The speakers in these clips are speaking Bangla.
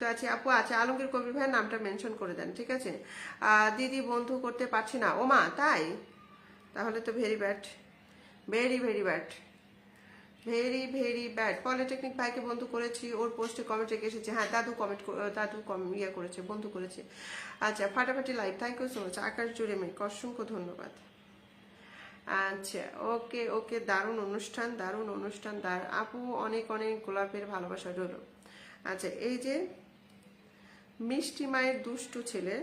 তো আছে আপু আছে, আলমগীর কবির ভাইয়ের নামটা মেনশন করে দেন, ঠিক আছে। দিদি বন্ধু করতে পারছি না, ওমা তাই? তাহলে তো very bad, very very bad, very very bad. Polytechnic ভাইকে বন্ধু করেছি, ওর পোস্টে কমেন্ট রেখে এসেছে। হ্যাঁ, দাদু কমেন্ট, দাদু ইয়ে করেছে, বন্ধু করেছে। আচ্ছা, ফাটাফাটি live, thank you so much. আকাশ জুড়ে মেয়ে, অসংখ্য ধন্যবাদ। আচ্ছা, ওকে ওকে, দারুণ অনুষ্ঠান, দারুণ অনুষ্ঠান, আপু অনেক অনেক গোলাপের ভালোবাসা রইল। আচ্ছা, এই যে মিষ্টি মায়ের দুষ্টু ছেলে,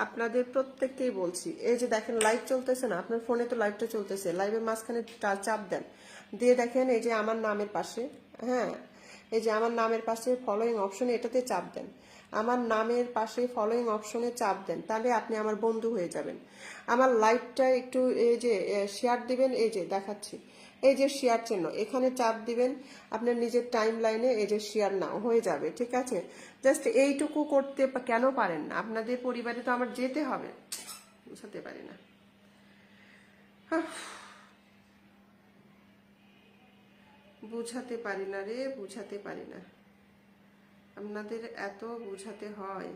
আপনাদের প্রত্যেককেই বলছি, এই যে দেখেন লাইভ চলতেছে না, আপনার ফোনে তো লাইভটা চলতেছে, লাইভের মাঝখানে চাপ দেন, দিয়ে দেখেন এই যে আমার নামের পাশে, হ্যাঁ, এই যে আমার নামের পাশে ফলোয়িং অপশনে, এটাতে চাপ দেন। আমার নামের পাশে ফলোয়িং অপশনে চাপ দেন, তাহলে আপনি আমার বন্ধু হয়ে যাবেন। আমার লাইভটা একটু এই যে শেয়ার দিবেন, এই যে দেখাচ্ছি, এই যে শেয়ার চিহ্ন, এখানে চাপ দিবেন, আপনার নিজের টাইম লাইনে এই যে শেয়ার নাও হয়ে যাবে, ঠিক আছে। জাস্ট এইটুকু করতে কেন পারেন না? আপনাদের পরিবারে তো আমার যেতে হবে, বুঝাতে পারি না, বুঝাতে পারি না রে, বুঝাতে পারি না, আপনাদের এত বুঝাতে হয়।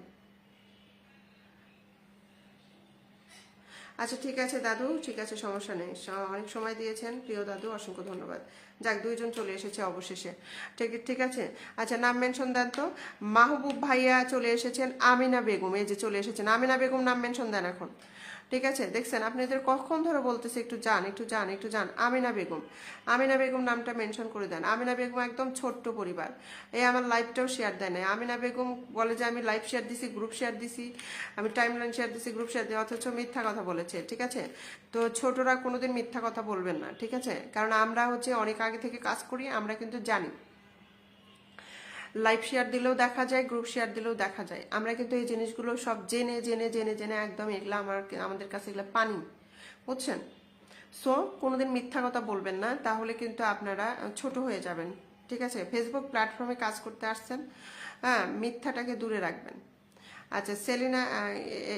আচ্ছা ঠিক আছে দাদু, ঠিক আছে, সমস্যা নেই, অনেক সময় দিয়েছেন প্রিয় দাদু, অসংখ্য ধন্যবাদ। যাক, দুইজন চলে এসেছে অবশেষে, ঠিক ঠিক আছে। আচ্ছা, নাম মেনশন দেন তো। মাহবুব ভাইয়া চলে এসেছেন, আমিনা বেগম এই যে চলে এসেছেন, আমিনা বেগম নাম মেনশন দেন এখন, ঠিক আছে। দেখছেন আপনাদের কখন ধরে বলতেছে একটু যান, একটু যান, একটু যান। আমিনা বেগম, আমিনা বেগম নামটা মেনশন করে দেন। আমিনা বেগম একদম ছোট্ট পরিবার, এই আমার লাইভটাও শেয়ার দেয় না। আমিনা বেগম বলে যে আমি লাইভ শেয়ার দিছি, গ্রুপ শেয়ার দিছি, আমি টাইমলাইন শেয়ার দিছি, গ্রুপ শেয়ার দিই, অথচ মিথ্যা কথা বলেছে, ঠিক আছে। তো ছোটরা কোনোদিন মিথ্যা কথা বলবেন না, ঠিক আছে, কারণ আমরা হচ্ছে অনেক আগে থেকে কাজ করি, আমরা কিন্তু জানি লাইভ শেয়ার দিলেও দেখা যায়, গ্রুপ শেয়ার দিলেও দেখা যায়, আমরা কিন্তু এই জিনিসগুলো সব জেনে জেনে জেনে জেনে একদম এগুলো আমাদের কাছে এগুলো পানি, বুঝছেন। সো কোনোদিন মিথ্যা কথা বলবেন না, তাহলে কিন্তু আপনারা ছোট হয়ে যাবেন, ঠিক আছে। ফেসবুক প্ল্যাটফর্মে কাজ করতে আসছেন, হ্যাঁ, মিথ্যাটাকে দূরে রাখবেন। আচ্ছা, সেলিনা,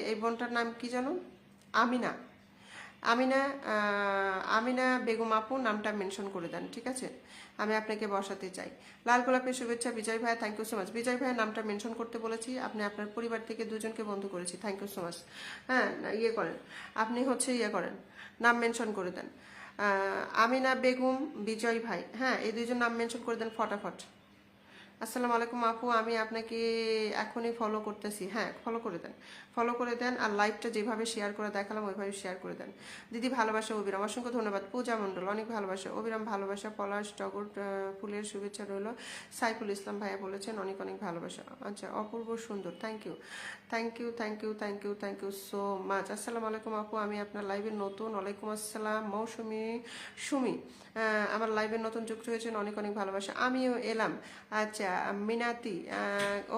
এই বোনটার নাম কি জানো? আমিনা, আমিনা, আমিনা বেগম আপু নামটা মেনশন করে দেন, ঠিক আছে। আমি আপনাকে বসাতে চাই। লাল গোলাপের শুভেচ্ছা বিজয় ভাই, থ্যাংক ইউ সো মাচ। বিজয় ভাইয়ের নামটা মেনশন করতে বলেছি, আপনি আপনার পরিবার থেকে দুজনকে বন্ধু করেছি, থ্যাংক ইউ সো মাচ। হ্যাঁ, ইয়ে করেন, আপনি হচ্ছে ইয়ে করেন, নাম মেনশন করে দেন। আমিনা বেগম, বিজয় ভাই, হ্যাঁ, এই দুইজন নাম মেনশন করে দেন ফটাফট। আসসালামু আলাইকুম আপু, আমি আপনাকে এখনই ফলো করতেছি, হ্যাঁ ফলো করে দেন, ফলো করে দেন, আর লাইভটা যেভাবে শেয়ার করে দেখালাম ওইভাবে শেয়ার করে দেন। দিদি ভালোবাসা অবিরাম, অসংখ্য ধন্যবাদ। পূজা মণ্ডল, অনেক ভালোবাসা, অবিরাম ভালোবাসা, পলাশ টগর ফুলের শুভেচ্ছা রইল। সাইফুল ইসলাম ভাইয়া বলেছেন অনেক অনেক ভালোবাসা। আচ্ছা, অপূর্ব সুন্দর, thank you, thank you, thank you, thank you, thank you so much. আসসালামু আলাইকুম আপু, আমি আপনার লাইভে নতুন। ওয়ালাইকুম আসসালাম মৌসুমি, সুমি, আমার লাইভে নতুন যুক্ত হয়েছেন, অনেক অনেক ভালোবাসা, আমিও এলাম। আচ্ছা, মিনাতি,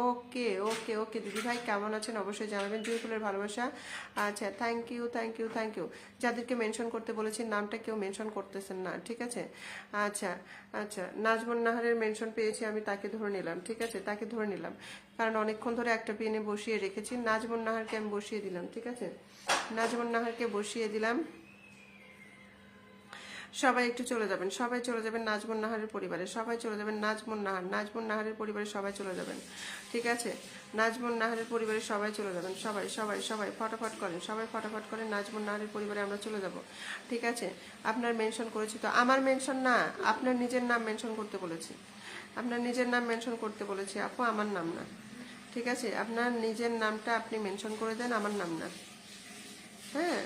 ওকে ওকে ওকে, দিদি ভাই কেমন আছেন অবশ্যই জানাবেন, জুইফুলের ভালোবাসা। আচ্ছা, thank you, thank you, thank you. যাদেরকে মেনশন করতে বলেছি নামটা কেউ মেনশন করতেছেন না, ঠিক আছে। আচ্ছা আচ্ছা, নাজমুন নাহারের মেনশন পেয়েছি, আমি তাকে ধরে নিলাম, ঠিক আছে, তাকে ধরে নিলাম, কারণ অনেকক্ষণ ধরে একটা পেনে বসিয়ে রেখেছি। নাজমুন নাহারকে আমি বসিয়ে দিলাম, ঠিক আছে, নাজমুন নাহারকে বসিয়ে দিলাম। সবাই একটু চলে যাবেন, সবাই চলে যাবেন নাজমুন নাহারের পরিবারে, সবাই চলে যাবেন নাজমুন নাহার, নাজমুন নাহারের পরিবারে সবাই চলে যাবেন, ঠিক আছে। নাজমুন নাহারের পরিবারে সবাই চলে যাবেন, সবাই সবাই সবাই ফটাফট করেন, সবাই ফটাফট করেন, নাজমুন নাহারের পরিবারে আমরা চলে যাব, ঠিক আছে। আপনার মেনশন করেছি তো, আমার মেনশন না, আপনার নিজের নাম মেনশন করতে বলেছি, আপনার নিজের নাম মেনশন করতে বলেছি আপু, আমার নাম না, ঠিক আছে। আপনার নিজের নামটা আপনি মেনশন করে দেন, আমার নাম না, হ্যাঁ,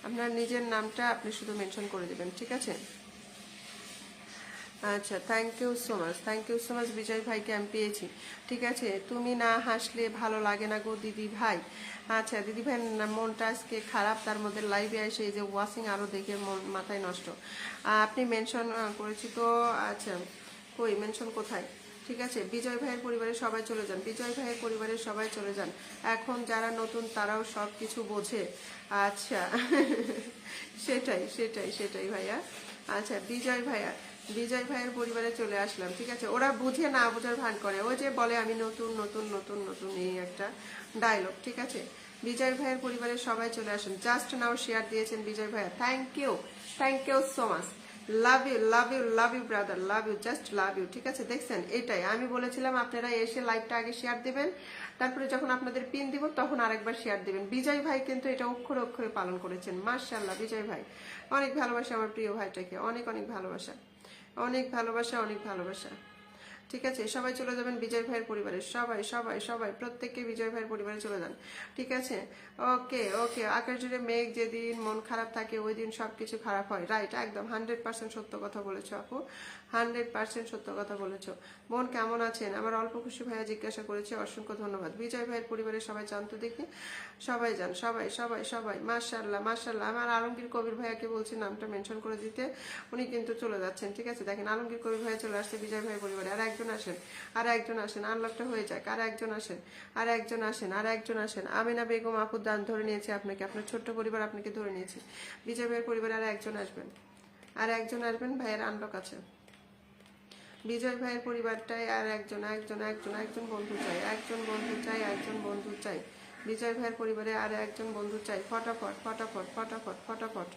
আপনার নিজের নামটা আপনি শুধু মেনশন করে দেবেন, ঠিক আছে। আচ্ছা, thank you so much, thank you so much. Bijoy ভাইকে আমি পেয়েছি, ঠিক আছে। তুমি না হাসলে ভালো লাগে না গো দিদি ভাই। আচ্ছা, দিদি ভাই মনটা আজকে খারাপ, তার মধ্যে লাইভে এসে এই যে ওয়াশিং আরও দেখে মন মাথায় নষ্ট। আপনি মেনশন করেছি তো, আচ্ছা কই মেনশন কোথায়, ঠিক আছে। বিজয় ভাইয়ের পরিবারে সবাই চলে যান, বিজয় ভাইয়ের পরিবারে সবাই চলে যান, এখন যারা নতুন তারাও সব কিছু বোঝে। আচ্ছা সেটাই সেটাই সেটাই ভাইয়া। আচ্ছা, বিজয় ভাইয়া, বিজয় ভাইয়ের পরিবারে চলে আসলাম, ঠিক আছে। ওরা বুঝে না বোঝার ভান করে, ওই যে বলে আমি নতুন নতুন নতুন নতুন, এই একটা ডায়লগ, ঠিক আছে। বিজয় ভাইয়ের পরিবারে সবাই চলে আসেন, জাস্ট নাও শেয়ার দিয়েছেন বিজয় ভাইয়া, thank you, thank you so much, love you love you love you brother, love you, just love you. ঠিক আছে, দেখছেন এটাই আমি বলেছিলাম, আপনারা এসে লাইভটা আগে শেয়ার দিবেন, তারপরে যখন আপনাদের পিন দিব তখন আরেকবার শেয়ার দিবেন। বিজয় ভাই কিন্তু এটা অক্ষরে অক্ষরে পালন করেছেন, মাশাআল্লাহ। বিজয় ভাই অনেক ভালোবাসা আমার প্রিয় ভাইটাকে, অনেক অনেক ভালোবাসা, অনেক ভালোবাসা, অনেক ভালোবাসা। ঠিক আছে, সবাই চলে যাবেন বিজয় ভাইয়ের পরিবারে, সবাই সবাই সবাই প্রত্যেককে বিজয় ভাইয়ের পরিবারে চলে যান। ঠিক আছে, ওকে ওকে। আকাশ জুড়ে মেঘ, যেদিন মন খারাপ থাকে ওই দিন সবকিছু খারাপ হয়, রাইট, একদম 100% সত্য কথা বলেছো আপু, 100% সত্য কথা বলেছো। বোন কেমন আছেন? আমার অল্প খুশি ভাইয়া জিজ্ঞাসা করেছে, অসংখ্য ধন্যবাদ। বিজয় ভাইয়ের পরিবারে সবাই জানতো দেখি, সবাই যান, সবাই সবাই সবাই, মাশাআল্লাহ মাশাআল্লাহ। আমার আলমগীর কবির ভাইয়াকে বলছি নামটা মেনশন করে দিতে, উনি কিন্তু চলে যাচ্ছেন। ঠিক আছে, দেখেন আলমগীর কবির ভাইয়া চলে আসছে বিজয় ভাইয়ের পরিবারে। আর একজন আসেন, আর একজন আসেন, আনলকটা হয়ে যাক, আর একজন আসেন, আর একজন আসেন, আর একজন আসেন। আমিনা বেগম আপুর দান ধরে নিয়েছে আপনাকে, আপনার ছোট্ট পরিবার আপনাকে ধরে নিয়েছে। বিজয় ভাইয়ের পরিবারে আর একজন আসবেন, আর একজন আসবেন, ভাইয়ের আনলক আছে। বিজয় ভাইয়ের পরিবারটাই আর একজন একজন একজন একজন বন্ধু চাই, একজন বন্ধু চাই, একজন বন্ধু চাই। বিজয় ভাইয়ের পরিবারে আর একজন বন্ধু চাই, ফটাফট ফটাফট ফটাফট ফটাফট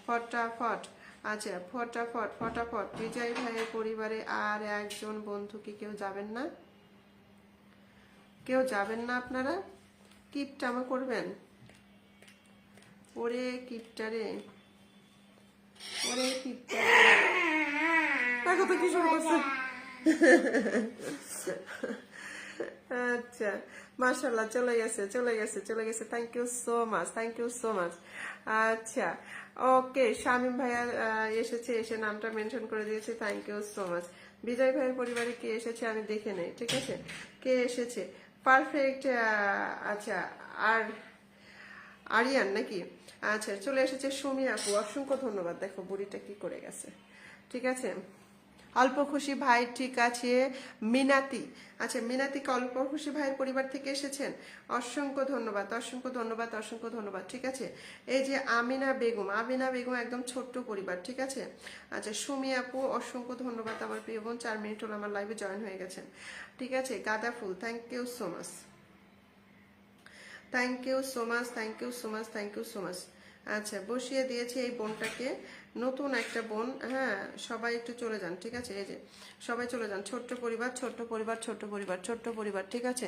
ফটাফট। আচ্ছা, ফটাফট ফটাফট। বিজয় ভাইয়ের পরিবারে আর একজন বন্ধু কি কেউ যাবেন না? কেউ যাবেন না আপনারা? কিপটামা করবেন? ওরে কিপটারে, ওরে কিপটারে, দেখো তো কি শুরু করছে। আচ্ছা, মাশাআল্লাহ, চলে গেছে চলে গেছে চলে গেছে। Thank you so much, thank you so much. আচ্ছা, ওকে, শামীম ভাইয়া এসেছে, এসে নামটা মেনশন করে দিয়েছে, থ্যাংক ইউ সো মাচ। বিজয় ভাইয়ের পরিবারে কে এসেছে আমি দেখে নেই, ঠিক আছে, কে এসেছে। পারফেক্ট। আচ্ছা, আর আরিয়ান নাকি? আচ্ছা, চলে এসেছে সুমি আপু, অসংখ্য ধন্যবাদ। দেখো বুড়িটা কি করে গেছে। ঠিক আছে, অল্প খুশি ভাই, ঠিক আছে। মিনাতি, আচ্ছা মিনাতিকে অল্প খুশি ভাইয়ের পরিবার থেকে এসেছেন, অসংখ্য ধন্যবাদ, অসংখ্য ধন্যবাদ, অসংখ্য ধন্যবাদ। ঠিক আছে, এই যে আমিনা বেগম, আমিনা বেগম একদম ছোট্ট পরিবার। ঠিক আছে, আচ্ছা সুমি আপু অসংখ্য ধন্যবাদ, আমার প্রিয় বোন 4 মিনিট হলো আমার লাইভে জয়েন হয়ে গেছেন। ঠিক আছে, গাঁদা ফুল, thank you so much, thank you so much, thank you so much, thank you so much. আচ্ছা, বসিয়ে দিয়েছি এই বোনটাকে, নতুন একটা বোন। হ্যাঁ, সবাই একটু চলে যান। ঠিক আছে, এই যে সবাই চলে যান। ছোট্ট পরিবার, ছোট্ট পরিবার, ছোট্ট পরিবার, ছোট্ট পরিবার। ঠিক আছে,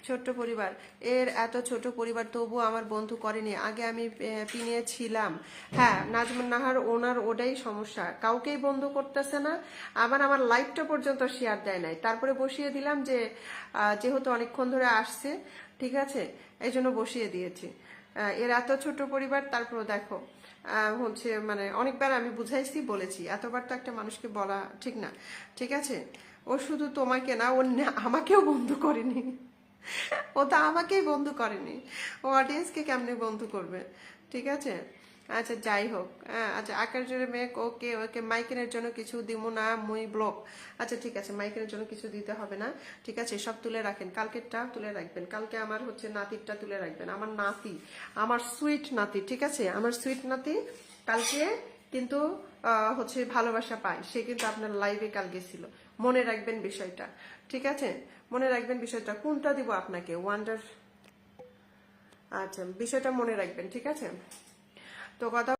ছোট্ট পরিবার। এর এত ছোট পরিবার তবু আমার বন্ধু করেনি। আগে আমি পিনিয়েছিলাম। হ্যাঁ, নাজমুন নাহার ওনার ওটাই সমস্যা, কাউকেই বন্ধু করতেছে না, আবার আমার লাইভটা পর্যন্ত শেয়ার দেয় নাই। তারপরে বসিয়ে দিলাম যে যেহেতু অনেকক্ষণ ধরে আসছে, ঠিক আছে, এই জন্য বসিয়ে দিয়েছি। এর এত ছোট পরিবার, তারপর দেখো হচ্ছে মানে অনেকবার আমি বুঝাইছি, বলেছি, এতবার তো একটা মানুষকে বলা ঠিক না। ঠিক আছে, ও শুধু তোমাকে না, ও আমাকেও বন্ধু করেনি, ও তো আমাকেই বন্ধু করেনি, ও অডিয়েন্সকে কেমনে বন্ধু করবে? ঠিক আছে, আচ্ছা যাই হোক। আচ্ছা, আকাশ জুড়ে মেঘ, ওকে ওকে। মাইকেনের জন্য কিছু দিব না মুই ব্লক। আচ্ছা ঠিক আছে, মাইকেনের জন্য কিছু দিতে হবে না। ঠিক আছে, সব তুলে রাখেন, কালকেরটা তুলে রাখবেন, কালকে আমার হচ্ছে নাতিরটা তুলে রাখবেন। আমার নাতি, আমার সুইট নাতি, ঠিক আছে, আমার সুইট নাতি কালকে কিন্তু হচ্ছে ভালোবাসা পায়, সে কিন্তু আপনার লাইভে কাল গেছিল, মনে রাখবেন বিষয়টা। ঠিক আছে, মনে রাখবেন বিষয়টা। কোনটা দিব আপনাকে? ওয়ান্ডার। আচ্ছা, বিষয়টা মনে রাখবেন। ঠিক আছে, তো কথা